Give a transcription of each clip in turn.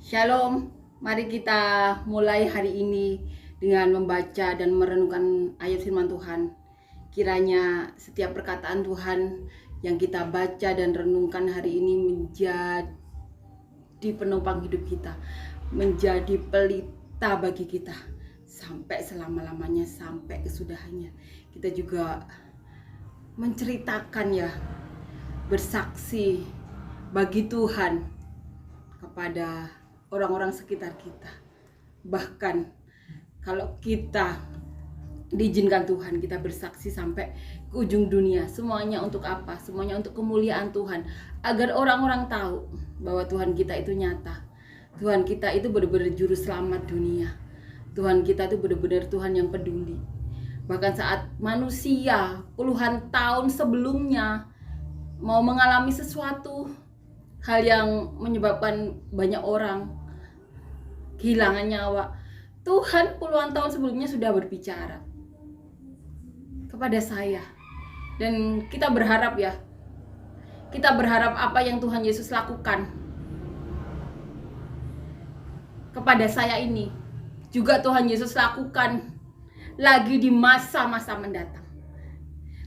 Shalom, mari kita mulai hari ini dengan membaca dan merenungkan ayat firman Tuhan. Kiranya setiap perkataan Tuhan yang kita baca dan renungkan hari ini menjadi penopang hidup kita, menjadi pelita bagi kita sampai selama-lamanya, sampai kesudahannya. Kita juga menceritakan bersaksi bagi Tuhan kepada orang-orang sekitar kita. Bahkan kalau kita diizinkan Tuhan, kita bersaksi sampai ke ujung dunia. Semuanya untuk apa? Semuanya untuk kemuliaan Tuhan, agar orang-orang tahu bahwa Tuhan kita itu nyata. Tuhan kita itu benar-benar juru selamat dunia. Tuhan kita itu benar-benar Tuhan yang peduli. Bahkan saat manusia puluhan tahun sebelumnya mau mengalami sesuatu hal yang menyebabkan banyak orang kehilangan nyawa, Tuhan puluhan tahun sebelumnya sudah berbicara kepada saya. Dan kita berharap kita berharap apa yang Tuhan Yesus lakukan kepada saya ini juga Tuhan Yesus lakukan lagi di masa-masa mendatang.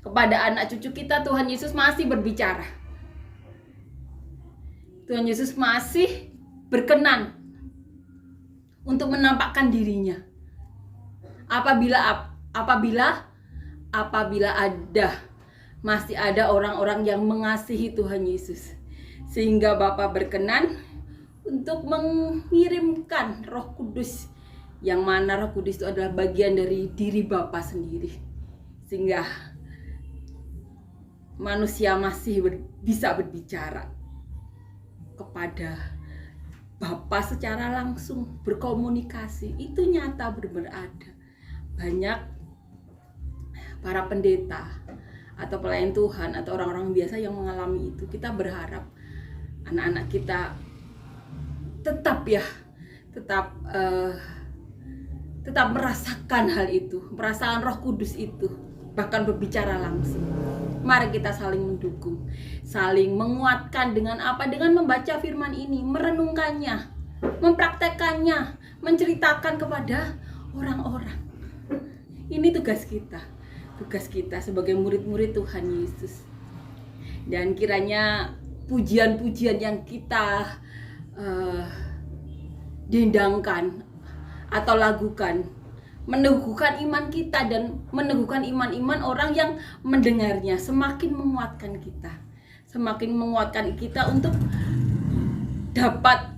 Kepada anak cucu kita Tuhan Yesus masih berbicara. Tuhan Yesus masih berkenan untuk menampakkan dirinya. Apabila masih ada orang-orang yang mengasihi Tuhan Yesus, sehingga Bapa berkenan untuk mengirimkan Roh Kudus, yang mana Roh Kudus itu adalah bagian dari diri Bapa sendiri, sehingga manusia masih bisa berbicara kepada Bapa secara langsung, berkomunikasi. Itu nyata, benar-benar ada. Banyak para pendeta atau pelayan Tuhan atau orang-orang biasa yang mengalami itu. Kita berharap anak-anak kita tetap merasakan hal itu, merasakan Roh Kudus itu, bahkan berbicara langsung. Mari kita saling mendukung, saling menguatkan dengan apa? Dengan membaca firman ini, merenungkannya, mempraktekannya, menceritakan kepada orang-orang. Ini tugas kita sebagai murid-murid Tuhan Yesus. Dan kiranya pujian-pujian yang kita dendangkan atau lagukan meneguhkan iman kita dan meneguhkan iman-iman orang yang mendengarnya, semakin menguatkan kita untuk dapat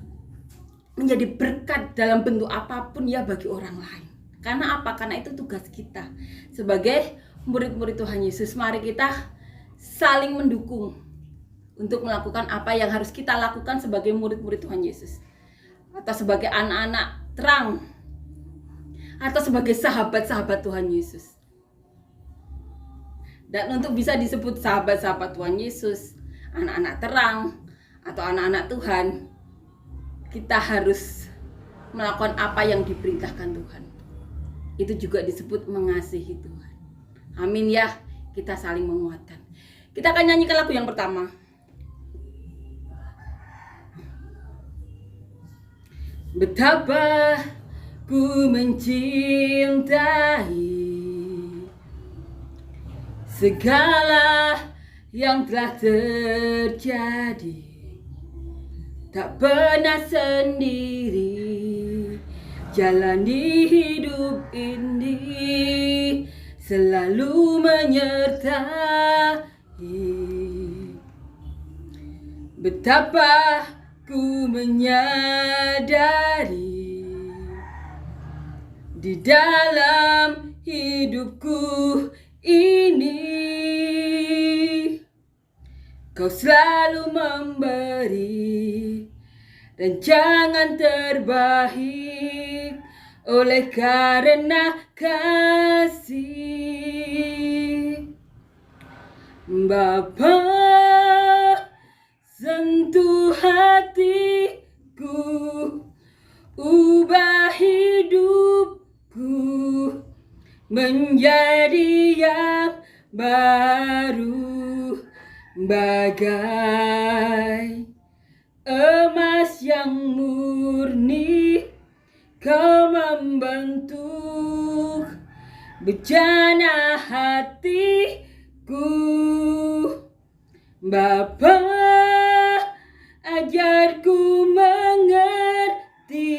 menjadi berkat dalam bentuk apapun bagi orang lain. Karena apa? Karena itu tugas kita sebagai murid-murid Tuhan Yesus. Mari kita saling mendukung untuk melakukan apa yang harus kita lakukan sebagai murid-murid Tuhan Yesus, atau sebagai anak-anak terang, atau sebagai sahabat-sahabat Tuhan Yesus. Dan untuk bisa disebut sahabat-sahabat Tuhan Yesus, anak-anak terang, atau anak-anak Tuhan, kita harus melakukan apa yang diperintahkan Tuhan. Itu juga disebut mengasihi Tuhan. Amin ya, kita saling menguatkan. Kita akan nyanyikan lagu yang pertama. Betapa ku mencintai segala yang telah terjadi, tak pernah sendiri jalani hidup ini, selalu menyertai. Betapa ku menyadari di dalam hidupku ini, Kau selalu memberi dan jangan terbahik, oleh karena kasih. Bapa, sentuh hatiku, ubah hidupku menjadi yang baru, bagai emas yang murni. Kau membentuk bejana hatiku. Bapa, ajarku mengerti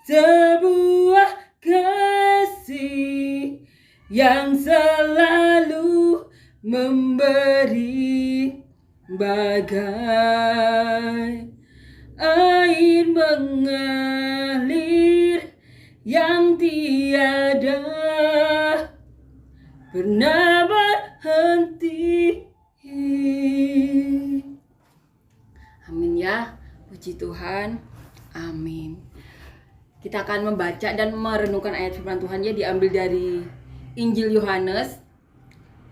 sebuah kasih yang selalu memberi, bagai air mengalir yang tiada pernah berhenti. Amin ya, puji Tuhan. Amin. Kita akan membaca dan merenungkan ayat firman Tuhan ya, diambil dari Injil Yohanes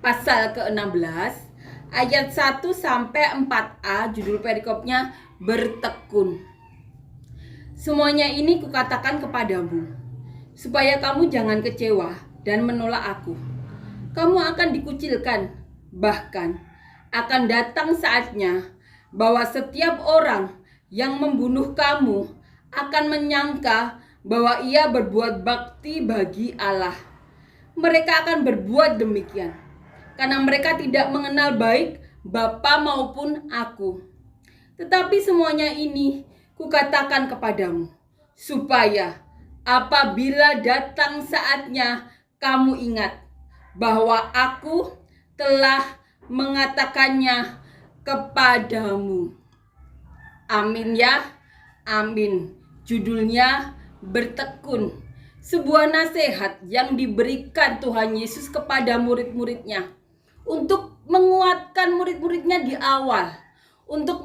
pasal ke-16 ayat 1 sampai 4a. Judul perikopnya bertekun. Semuanya ini kukatakan kepadamu, supaya kamu jangan kecewa dan menolak aku. Kamu akan dikucilkan, bahkan akan datang saatnya bahwa setiap orang yang membunuh kamu akan menyangka bahwa ia berbuat bakti bagi Allah. Mereka akan berbuat demikian karena mereka tidak mengenal baik Bapa maupun aku. Tetapi semuanya ini kukatakan kepadamu, supaya apabila datang saatnya kamu ingat bahwa aku telah mengatakannya kepadamu. Amin ya, amin. Judulnya bertekun. Sebuah nasihat yang diberikan Tuhan Yesus kepada murid-muridnya untuk menguatkan murid-muridnya di awal, untuk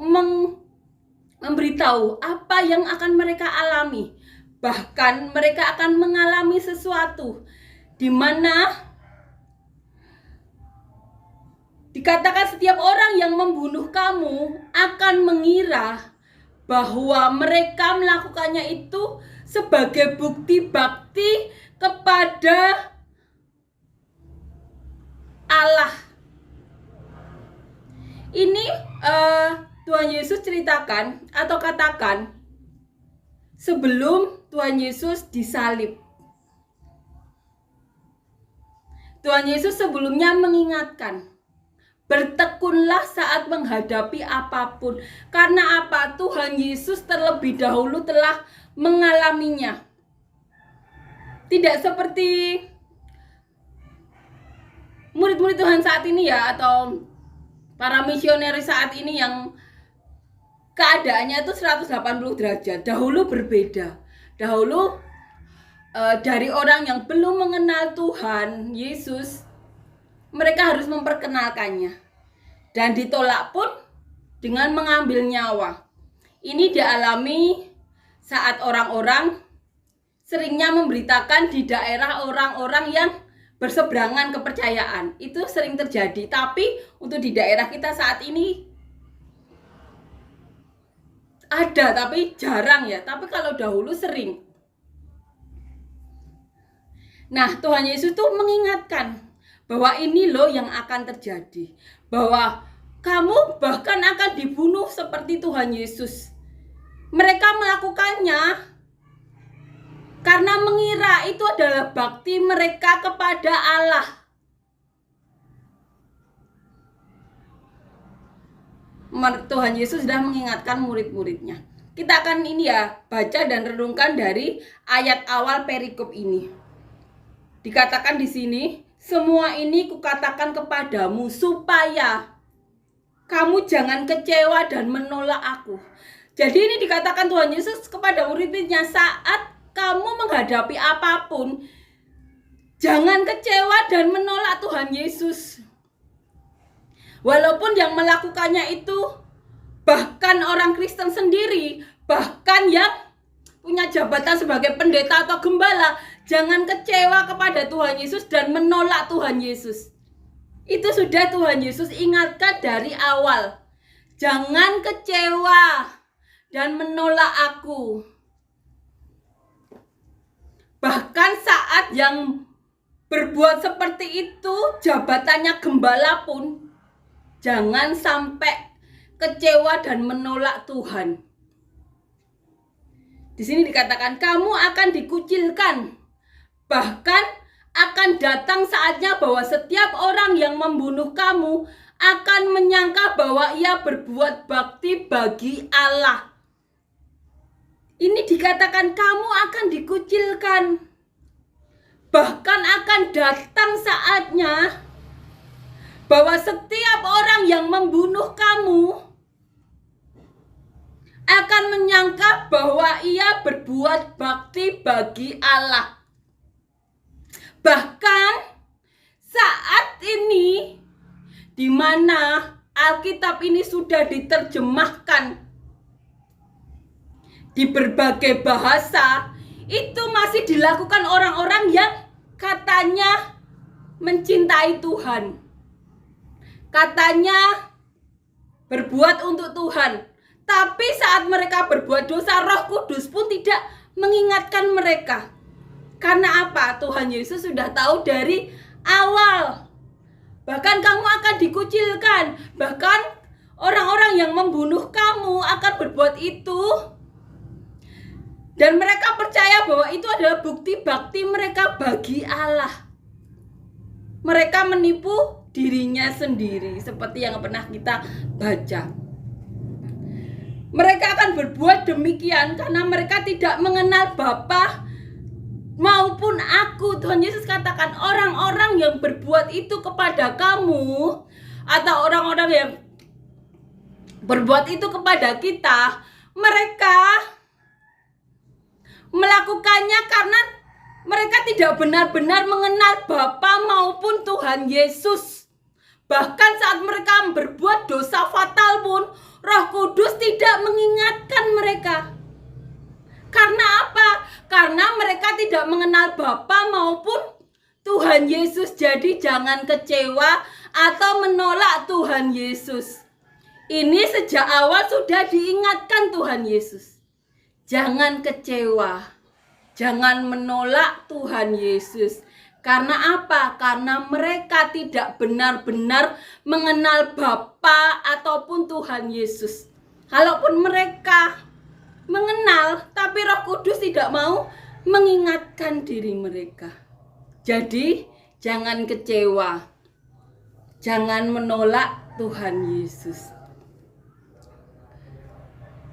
memberitahu apa yang akan mereka alami. Bahkan mereka akan mengalami sesuatu di mana dikatakan setiap orang yang membunuh kamu akan mengira bahwa mereka melakukannya itu sebagai bukti bakti kepada Allah. Ini Tuhan Yesus ceritakan atau katakan sebelum Tuhan Yesus disalib. Tuhan Yesus sebelumnya mengingatkan, bertekunlah saat menghadapi apapun. Karena apa? Tuhan Yesus terlebih dahulu telah mengalaminya. Tidak seperti murid-murid Tuhan saat ini ya, atau para misioner saat ini yang keadaannya itu 180 derajat. Dahulu berbeda. Dahulu dari orang yang belum mengenal Tuhan Yesus, mereka harus memperkenalkannya, dan ditolak pun dengan mengambil nyawa. Ini dialami saat orang-orang seringnya memberitakan di daerah orang-orang yang berseberangan kepercayaan. Itu sering terjadi, tapi untuk di daerah kita saat ini ada, tapi jarang ya. Tapi kalau dahulu sering. Nah, Tuhan Yesus tuh mengingatkan bahwa ini loh yang akan terjadi, bahwa kamu bahkan akan dibunuh seperti Tuhan Yesus. Mereka melakukannya karena mengira itu adalah bakti mereka kepada Allah. Tuhan Yesus sudah mengingatkan murid-muridnya. Kita akan ini ya, baca dan renungkan dari ayat awal perikop ini. Dikatakan di sini, semua ini kukatakan kepadamu supaya kamu jangan kecewa dan menolak aku. Jadi ini dikatakan Tuhan Yesus kepada murid-muridnya, saat kamu menghadapi apapun, jangan kecewa dan menolak Tuhan Yesus. Walaupun yang melakukannya itu bahkan orang Kristen sendiri, bahkan yang punya jabatan sebagai pendeta atau gembala, jangan kecewa kepada Tuhan Yesus dan menolak Tuhan Yesus. Itu sudah Tuhan Yesus ingatkan dari awal. Jangan kecewa dan menolak aku. Bahkan saat yang berbuat seperti itu jabatannya gembala pun, jangan sampai kecewa dan menolak Tuhan. Di sini dikatakan kamu akan dikucilkan. Bahkan akan datang saatnya bahwa setiap orang yang membunuh kamu akan menyangka bahwa ia berbuat bakti bagi Allah. Ini dikatakan kamu akan dikucilkan. Bahkan akan datang saatnya bahwa setiap orang yang membunuh kamu akan menyangka bahwa ia berbuat bakti bagi Allah. Bahkan saat ini di mana Alkitab ini sudah diterjemahkan di berbagai bahasa, itu masih dilakukan orang-orang yang katanya mencintai Tuhan. Katanya berbuat untuk Tuhan. Tapi saat mereka berbuat dosa, Roh Kudus pun tidak mengingatkan mereka. Karena apa? Tuhan Yesus sudah tahu dari awal. Bahkan kamu akan dikucilkan. Bahkan orang-orang yang membunuh kamu akan berbuat itu. Dan mereka percaya bahwa itu adalah bukti bakti mereka bagi Allah. Mereka menipu dirinya sendiri, seperti yang pernah kita baca. Mereka akan berbuat demikian karena mereka tidak mengenal Bapa maupun aku. Tuhan Yesus katakan orang-orang yang berbuat itu kepada kamu, atau orang-orang yang berbuat itu kepada kita, mereka melakukannya karena mereka tidak benar-benar mengenal Bapa maupun Tuhan Yesus. Bahkan saat mereka berbuat dosa fatal pun, Roh Kudus tidak mengingatkan mereka. Karena apa? Karena mereka tidak mengenal Bapa maupun Tuhan Yesus. Jadi jangan kecewa atau menolak Tuhan Yesus. Ini sejak awal sudah diingatkan Tuhan Yesus. Jangan kecewa. Jangan menolak Tuhan Yesus. Karena apa? Karena mereka tidak benar-benar mengenal Bapa ataupun Tuhan Yesus. Kalaupun mereka mengenal, tapi Roh Kudus tidak mau mengingatkan diri mereka. Jadi, jangan kecewa. Jangan menolak Tuhan Yesus.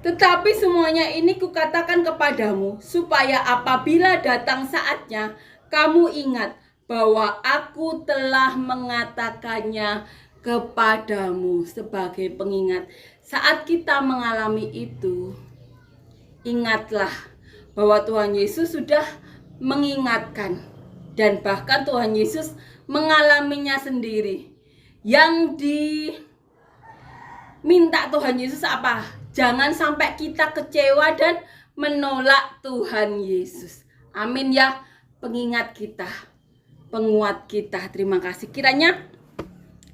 Tetapi semuanya ini kukatakan kepadamu, supaya apabila datang saatnya, kamu ingat bahwa aku telah mengatakannya kepadamu sebagai pengingat. Saat kita mengalami itu, ingatlah bahwa Tuhan Yesus sudah mengingatkan. Dan bahkan Tuhan Yesus mengalaminya sendiri. Yang diminta Tuhan Yesus apa? Jangan sampai kita kecewa dan menolak Tuhan Yesus. Amin ya. Pengingat kita, penguat kita. Terima kasih. Kiranya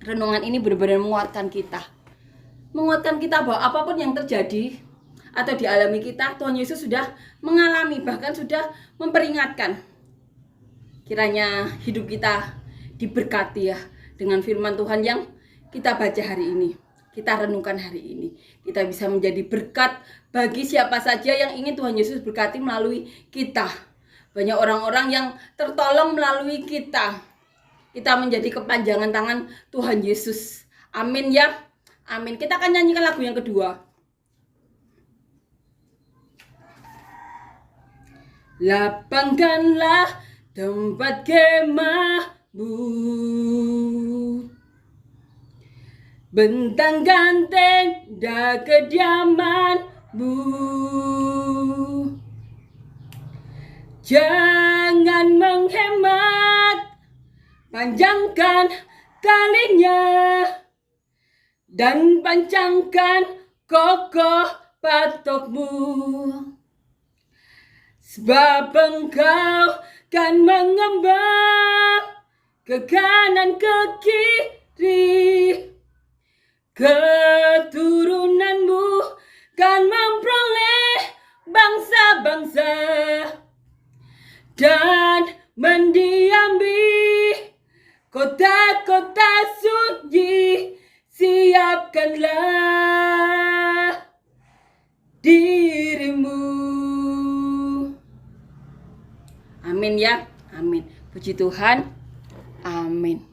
renungan ini benar-benar menguatkan kita. Menguatkan kita bahwa apapun yang terjadi atau dialami kita, Tuhan Yesus sudah mengalami, bahkan sudah memperingatkan. Kiranya hidup kita diberkati ya dengan firman Tuhan yang kita baca hari ini, kita renungkan hari ini. Kita bisa menjadi berkat bagi siapa saja yang ingin Tuhan Yesus berkati melalui kita. Banyak orang-orang yang tertolong melalui kita. Kita menjadi kepanjangan tangan Tuhan Yesus. Amin ya. Amin. Kita akan nyanyikan lagu yang kedua. Lapangkanlah tempat kemahmu, bentangkan tenda kediamanmu. Jangan menghemat, panjangkan talinya dan pancangkan kokoh patokmu. Sebab engkau kan mengembang ke kanan ke kiri, keturunanmu kan memperoleh bangsa-bangsa dan mendiami kota-kota suci. Siapkanlah dirimu. Amin ya. Amin. Puji Tuhan. Amin.